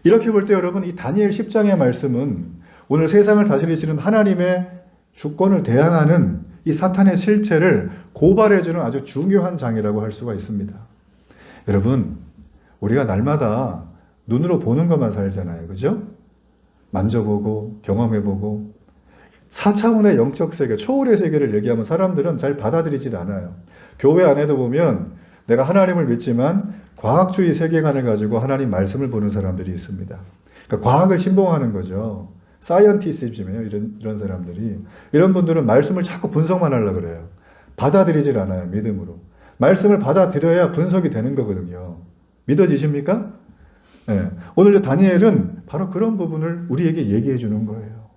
이렇게 볼 때 여러분, 이 다니엘 10장의 말씀은 오늘 세상을 다스리시는 하나님의 주권을 대항하는 이 사탄의 실체를 고발해주는 아주 중요한 장이라고 할 수가 있습니다. 여러분, 우리가 날마다 눈으로 보는 것만 살잖아요. 그죠? 만져보고 경험해보고 4차원의 영적 세계, 초월의 세계를 얘기하면 사람들은 잘 받아들이질 않아요. 교회 안에도 보면 내가 하나님을 믿지만 과학주의 세계관을 가지고 하나님 말씀을 보는 사람들이 있습니다. 그러니까 과학을 신봉하는 거죠. 사이언티스트이에요. 이런 사람들이. 이런 분들은 말씀을 자꾸 분석만 하려고 그래요. 받아들이질 않아요. 믿음으로. 말씀을 받아들여야 분석이 되는 거거든요. 믿어지십니까? 네. 오늘 다니엘은 바로 그런 부분을 우리에게 얘기해 주는 거예요.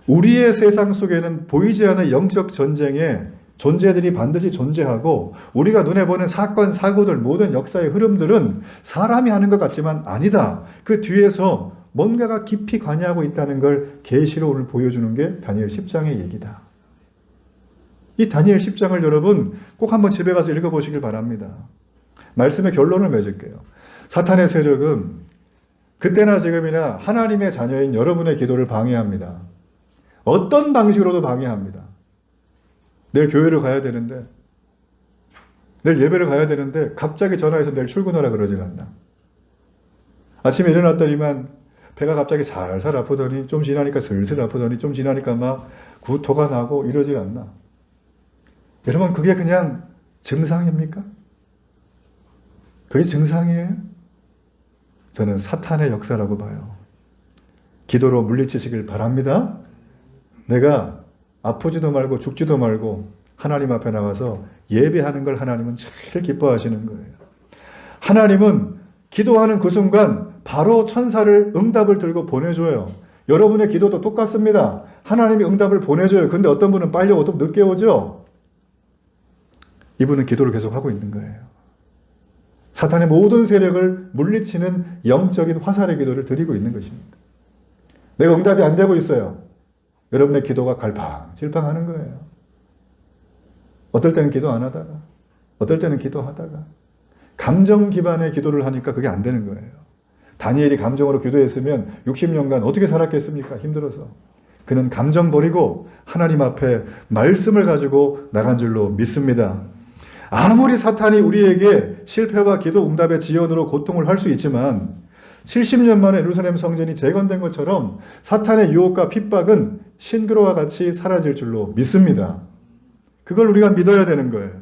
우리의 세상 속에는 보이지 않는 영적 전쟁에 존재들이 반드시 존재하고 우리가 눈에 보는 사건, 사고들, 모든 역사의 흐름들은 사람이 하는 것 같지만 아니다. 그 뒤에서 뭔가가 깊이 관여하고 있다는 걸 계시로 오늘 보여주는 게 다니엘 10장의 얘기다. 이 다니엘 10장을 여러분 꼭 한번 집에 가서 읽어보시길 바랍니다. 말씀의 결론을 맺을게요. 사탄의 세력은 그때나 지금이나 하나님의 자녀인 여러분의 기도를 방해합니다. 어떤 방식으로도 방해합니다. 내일 교회를 가야 되는데, 내일 예배를 가야 되는데 갑자기 전화해서 내일 출근하라 그러질 않나. 아침에 일어났더니만 배가 갑자기 살살 아프더니 좀 지나니까 슬슬 아프더니 좀 지나니까 막 구토가 나고 이러질 않나. 여러분 그게 그냥 증상입니까? 그게 증상이에요? 저는 사탄의 역사라고 봐요. 기도로 물리치시길 바랍니다. 내가 아프지도 말고 죽지도 말고 하나님 앞에 나가서 예배하는 걸 하나님은 제일 기뻐하시는 거예요. 하나님은 기도하는 그 순간 바로 천사를 응답을 들고 보내줘요. 여러분의 기도도 똑같습니다. 하나님이 응답을 보내줘요. 근데 어떤 분은 빨리 오고 또 늦게 오죠. 이분은 기도를 계속 하고 있는 거예요. 사탄의 모든 세력을 물리치는 영적인 화살의 기도를 드리고 있는 것입니다. 내가 응답이 안 되고 있어요. 여러분의 기도가 갈팡질팡하는 거예요. 어떨 때는 기도 안 하다가, 어떨 때는 기도하다가, 감정 기반의 기도를 하니까 그게 안 되는 거예요. 다니엘이 감정으로 기도했으면 60년간 어떻게 살았겠습니까? 힘들어서. 그는 감정 버리고 하나님 앞에 말씀을 가지고 나간 줄로 믿습니다. 아무리 사탄이 우리에게 실패와 기도 응답의 지연으로 고통을 할 수 있지만 70년 만에 예루살렘 성전이 재건된 것처럼 사탄의 유혹과 핍박은 신그로와 같이 사라질 줄로 믿습니다. 그걸 우리가 믿어야 되는 거예요.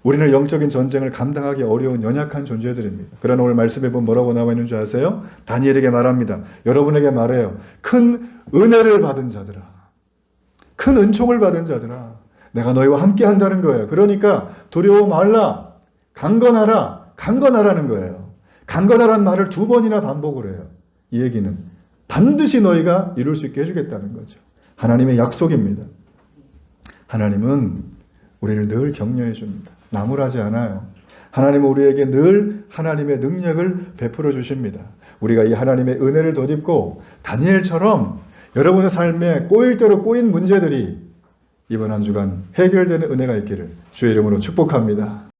우리는 영적인 전쟁을 감당하기 어려운 연약한 존재들입니다. 그러나 오늘 말씀에 보면 뭐라고 나와 있는 줄 아세요? 다니엘에게 말합니다. 여러분에게 말해요. 큰 은혜를 받은 자들아. 큰 은총을 받은 자들아. 내가 너희와 함께 한다는 거예요. 그러니까 두려워 말라. 강건하라. 강건하라는 거예요. 강건하라는 말을 2번이나 반복을 해요. 이 얘기는 반드시 너희가 이룰 수 있게 해주겠다는 거죠. 하나님의 약속입니다. 하나님은 우리를 늘 격려해 줍니다. 나무라지 않아요. 하나님은 우리에게 늘 하나님의 능력을 베풀어 주십니다. 우리가 이 하나님의 은혜를 덧입고 다니엘처럼 여러분의 삶에 꼬일 대로 꼬인 문제들이 이번 한 주간 해결되는 은혜가 있기를 주의 이름으로 축복합니다.